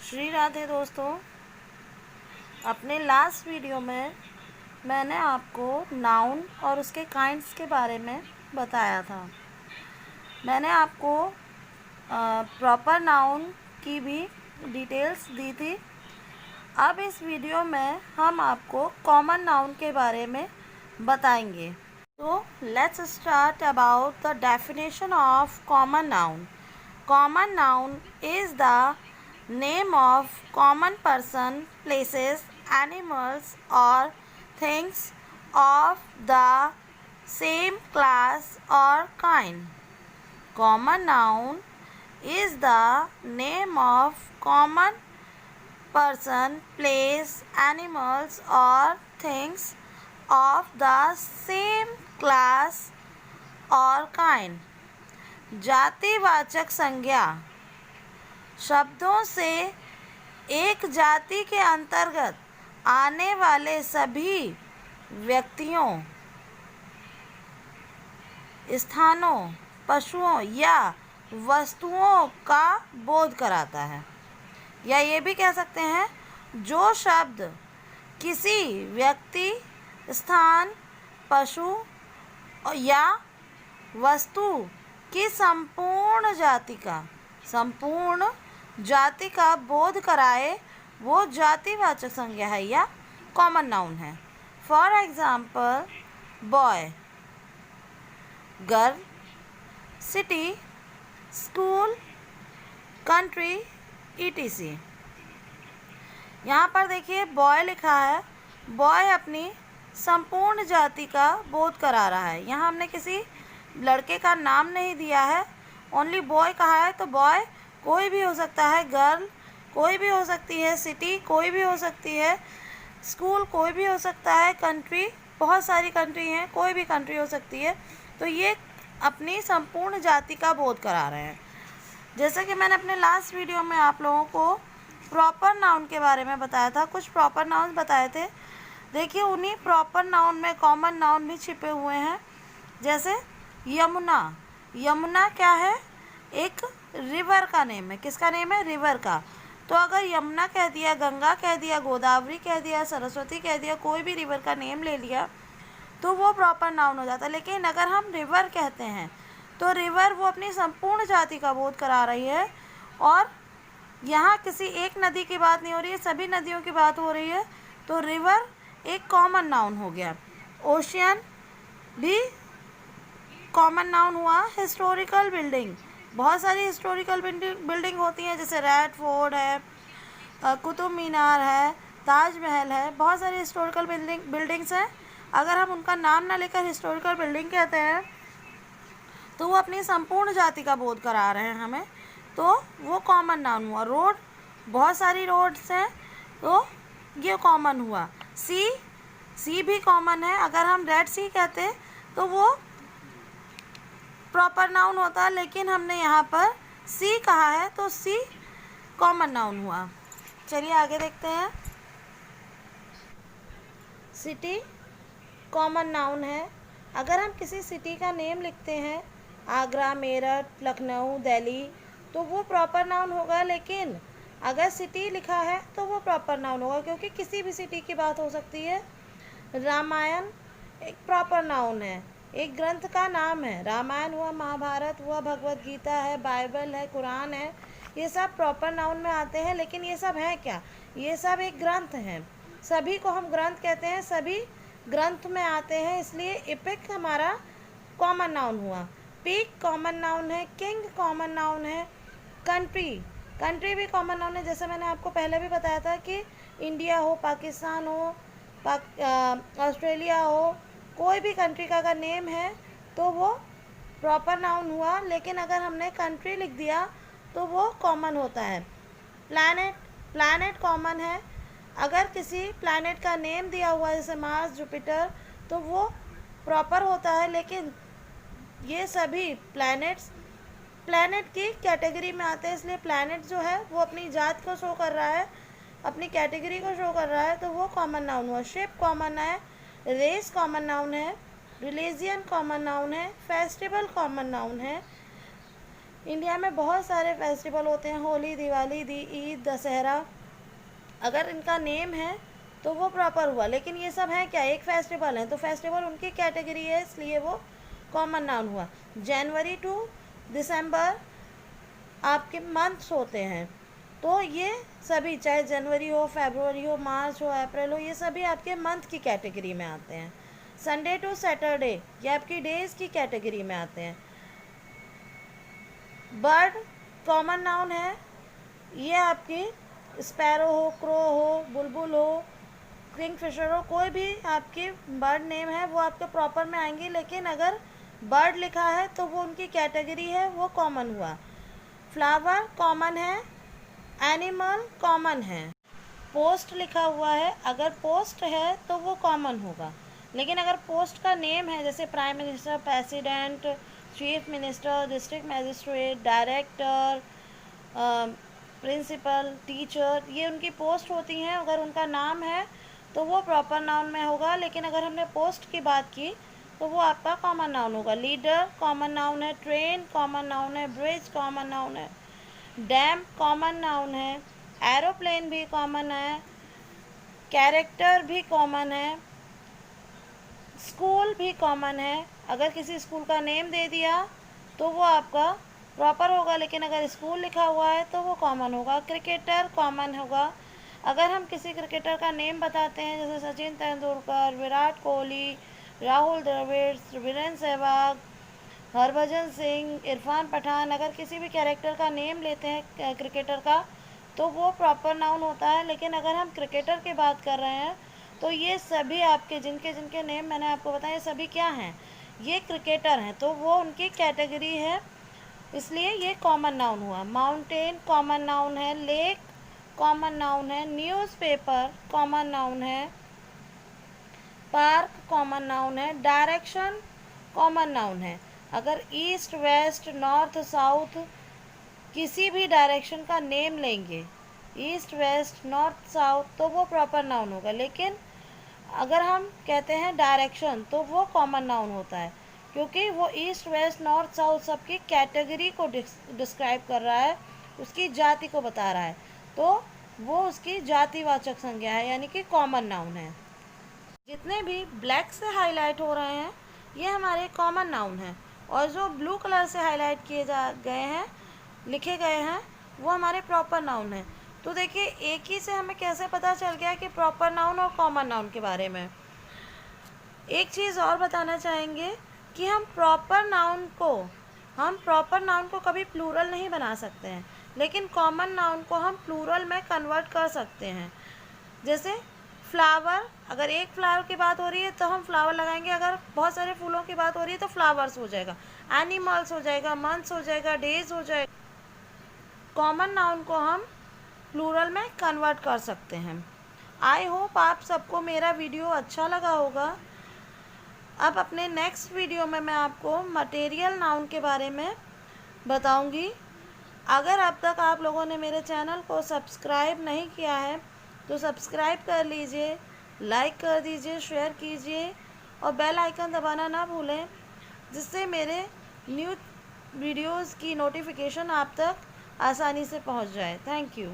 श्री राधे दोस्तों। अपने last video में मैंने आपको नाउन और उसके काइंड्स के बारे में बताया था। मैंने आपको प्रॉपर नाउन की भी डिटेल्स दी थी। अब इस वीडियो में हम आपको कॉमन नाउन के बारे में बताएंगे। तो let's start about the definition of common noun. Common noun is the name of common person, places, animals or things of the same class or kind. Common noun is the name of common person, place, animals or things of the same class or kind. जातिवाचक संज्ञा शब्दों से एक जाति के अंतर्गत आने वाले सभी व्यक्तियों, स्थानों, पशुओं या वस्तुओं का बोध कराता है। या ये भी कह सकते हैं जो शब्द किसी व्यक्ति, स्थान, पशु या वस्तु की संपूर्ण जाति का बोध कराए वो जातिवाचक संज्ञा है या कॉमन नाउन है। For example boy, girl, city, school, country, etc। यहाँ पर देखिए बॉय लिखा है। बॉय अपनी संपूर्ण जाति का बोध करा रहा है। यहाँ हमने किसी लड़के का नाम नहीं दिया है, ओनली बॉय कहा है। तो बॉय कोई भी हो सकता है, गर्ल कोई भी हो सकती है, सिटी कोई भी हो सकती है, स्कूल कोई भी हो सकता है, कंट्री बहुत सारी कंट्री हैं, कोई भी कंट्री हो सकती है। तो ये अपनी संपूर्ण जाति का बोध करा रहे हैं। जैसे कि मैंने अपने लास्ट वीडियो में आप लोगों को प्रॉपर नाउन के बारे में बताया था, कुछ प्रॉपर नाउन बताए थे। देखिए उन्हीं प्रॉपर नाउन में कॉमन नाउन भी छिपे हुए हैं। जैसे यमुना, यमुना क्या है? एक रिवर का नेम है। किसका नेम है? रिवर का। तो अगर यमुना कह दिया, गंगा कह दिया, गोदावरी कह दिया, सरस्वती कह दिया, कोई भी रिवर का नेम ले लिया तो वो प्रॉपर नाउन हो जाता है। लेकिन अगर हम रिवर कहते हैं तो रिवर वो अपनी संपूर्ण जाति का बोध करा रही है। और यहाँ किसी एक नदी की बात नहीं हो रही है, सभी नदियों की बात हो रही है। तो रिवर एक कॉमन नाउन हो गया। ओशियन भी कॉमन नाउन हुआ। हिस्टोरिकल बिल्डिंग, बहुत सारी हिस्टोरिकल बिल्डिंग होती हैं, जैसे रेड फोर्ट है, कुतुब मीनार है, ताजमहल है, बहुत सारी हिस्टोरिकल बिल्डिंग्स हैं। अगर हम उनका नाम ना लेकर हिस्टोरिकल बिल्डिंग कहते हैं तो वो अपनी संपूर्ण जाति का बोध करा रहे हैं हमें, तो वो कॉमन नाउन हुआ। रोड, बहुत सारी रोड्स हैं तो ये कॉमन हुआ। सी भी कॉमन है। अगर हम रेड सी कहते तो वो प्रॉपर नाउन होता, लेकिन हमने यहाँ पर सी कहा है तो सी कॉमन नाउन हुआ। चलिए आगे देखते हैं। सिटी कॉमन नाउन है। अगर हम किसी सिटी का नेम लिखते हैं, आगरा, मेरठ, लखनऊ, दिल्ली, तो वो प्रॉपर नाउन होगा। लेकिन अगर सिटी लिखा है तो वो प्रॉपर नाउन होगा, क्योंकि किसी भी सिटी की बात हो सकती है। रामायण एक प्रॉपर नाउन है, एक ग्रंथ का नाम है। रामायण हुआ, महाभारत हुआ, भगवत गीता है, बाइबल है, कुरान है, ये सब प्रॉपर नाउन में आते हैं। लेकिन ये सब है क्या? ये सब एक ग्रंथ हैं। सभी को हम ग्रंथ कहते हैं, सभी ग्रंथ में आते हैं, इसलिए एपिक हमारा कॉमन नाउन हुआ। पीक कॉमन नाउन है। किंग कॉमन नाउन है। कंट्री भी कॉमन नाउन है। जैसे मैंने आपको पहले भी बताया था कि इंडिया हो, पाकिस्तान हो, ऑस्ट्रेलिया हो, कोई भी कंट्री का अगर नेम है तो वो प्रॉपर नाउन हुआ। लेकिन अगर हमने कंट्री लिख दिया तो वो कॉमन होता है। प्लैनेट कॉमन है। अगर किसी प्लैनेट का नेम दिया हुआ है, जैसे मार्स, जुपिटर, तो वो प्रॉपर होता है। लेकिन ये सभी प्लैनेट की कैटेगरी में आते हैं, इसलिए प्लैनेट जो है वो अपनी जात को शो कर रहा है, अपनी कैटेगरी को शो कर रहा है, तो वो कॉमन नाउन हुआ। शिप कॉमन है। रेस कॉमन नाउन है। रिलीजियन कॉमन नाउन है। फेस्टिवल कॉमन नाउन है। इंडिया में बहुत सारे फेस्टिवल होते हैं, होली, दिवाली, ईद, दशहरा। अगर इनका नेम है तो वो प्रॉपर हुआ, लेकिन ये सब है क्या, एक फेस्टिवल है, तो फेस्टिवल उनकी कैटेगरी है, इसलिए वो कॉमन नाउन हुआ। जनवरी टू दिसंबर आपके मंथ्स होते हैं, तो ये सभी, चाहे जनवरी हो, फरवरी हो, मार्च हो, अप्रैल हो, ये सभी आपके मंथ की कैटेगरी में आते हैं। संडे टू सैटरडे ये आपकी डेज की कैटेगरी में आते हैं। बर्ड कॉमन नाउन है, ये आपकी स्पैरो हो, क्रो हो, बुलबुल हो, किंगफिशर हो, कोई भी आपकी बर्ड नेम है वो आपके प्रॉपर में आएंगे, लेकिन अगर बर्ड लिखा है तो वो उनकी कैटेगरी है, वो कॉमन हुआ। फ्लावर कॉमन है, एनिमल कॉमन है। पोस्ट लिखा हुआ है, अगर पोस्ट है तो वो कॉमन होगा, लेकिन अगर पोस्ट का नेम है, जैसे prime minister, president, chief minister, district magistrate, director, principal, teacher, ये उनकी पोस्ट होती हैं, अगर उनका नाम है तो वो प्रॉपर नाउन में होगा, लेकिन अगर हमने पोस्ट की बात की तो वो आपका कॉमन नाउन होगा। लीडर कॉमन नाउन है, ट्रेन कॉमन नाउन है, ब्रिज कॉमन नाउन है, डैम कॉमन नाउन है, एरोप्लेन भी कॉमन है, कैरेक्टर भी कॉमन है, स्कूल भी कॉमन है। अगर किसी स्कूल का नेम दे दिया तो वो आपका प्रॉपर होगा, लेकिन अगर स्कूल लिखा हुआ है तो वो कॉमन होगा। क्रिकेटर कॉमन होगा, अगर हम किसी क्रिकेटर का नेम बताते हैं, जैसे सचिन तेंदुलकर, विराट कोहली, राहुल द्रविड़, वीरेंद्र सहवाग, हरभजन सिंह, इरफान पठान, अगर किसी भी कैरेक्टर का नेम लेते हैं क्रिकेटर का तो वो प्रॉपर नाउन होता है। लेकिन अगर हम क्रिकेटर की बात कर रहे हैं तो ये सभी आपके जिनके जिनके नेम मैंने आपको बताया, ये सभी क्या हैं, ये क्रिकेटर हैं, तो वो उनकी कैटेगरी है, इसलिए ये कॉमन नाउन हुआ। माउंटेन कॉमन नाउन है, लेक कॉमन नाउन है, न्यूज़पेपर कॉमन नाउन है, पार्क कॉमन नाउन है, डायरेक्शन कॉमन नाउन है। अगर ईस्ट, वेस्ट, नॉर्थ, साउथ किसी भी डायरेक्शन का नेम लेंगे, ईस्ट, वेस्ट, नॉर्थ, साउथ, तो वो प्रॉपर नाउन होगा, लेकिन अगर हम कहते हैं डायरेक्शन तो वो कॉमन नाउन होता है, क्योंकि वो ईस्ट, वेस्ट, नॉर्थ, साउथ सबकी कैटेगरी को डिस्क्राइब कर रहा है, उसकी जाति को बता रहा है, तो वो उसकी जातिवाचक संज्ञा है, यानी कि कॉमन नाउन है। जितने भी ब्लैक से हाईलाइट हो रहे हैं ये हमारे कॉमन नाउन हैं, और जो ब्लू कलर से हाईलाइट किए गए हैं, लिखे गए हैं, वो हमारे प्रॉपर नाउन हैं। तो देखिए एक ही से हमें कैसे पता चल गया कि प्रॉपर नाउन और कॉमन नाउन के बारे में। एक चीज़ और बताना चाहेंगे कि हम प्रॉपर नाउन को कभी प्लूरल नहीं बना सकते हैं, लेकिन कॉमन नाउन को हम प्लूरल में कन्वर्ट कर सकते हैं। जैसे फ्लावर, अगर एक फ्लावर की बात हो रही है तो हम फ्लावर लगाएंगे, अगर बहुत सारे फूलों की बात हो रही है तो फ्लावर्स हो जाएगा, एनिमल्स हो जाएगा, मंथ्स हो जाएगा, डेज हो जाएगा। कॉमन नाउन को हम प्लूरल में कन्वर्ट कर सकते हैं। आई होप आप सबको मेरा वीडियो अच्छा लगा होगा। अब अपने नेक्स्ट वीडियो में मैं आपको मटेरियल नाउन के बारे में बताऊंगी। अगर अब तक आप लोगों ने मेरे चैनल को सब्सक्राइब नहीं किया है तो सब्सक्राइब कर लीजिए, लाइक कर दीजिए, शेयर कीजिए और बेल आइकन दबाना ना भूलें, जिससे मेरे न्यू वीडियोज़ की नोटिफिकेशन आप तक आसानी से पहुंच जाए। Thank you.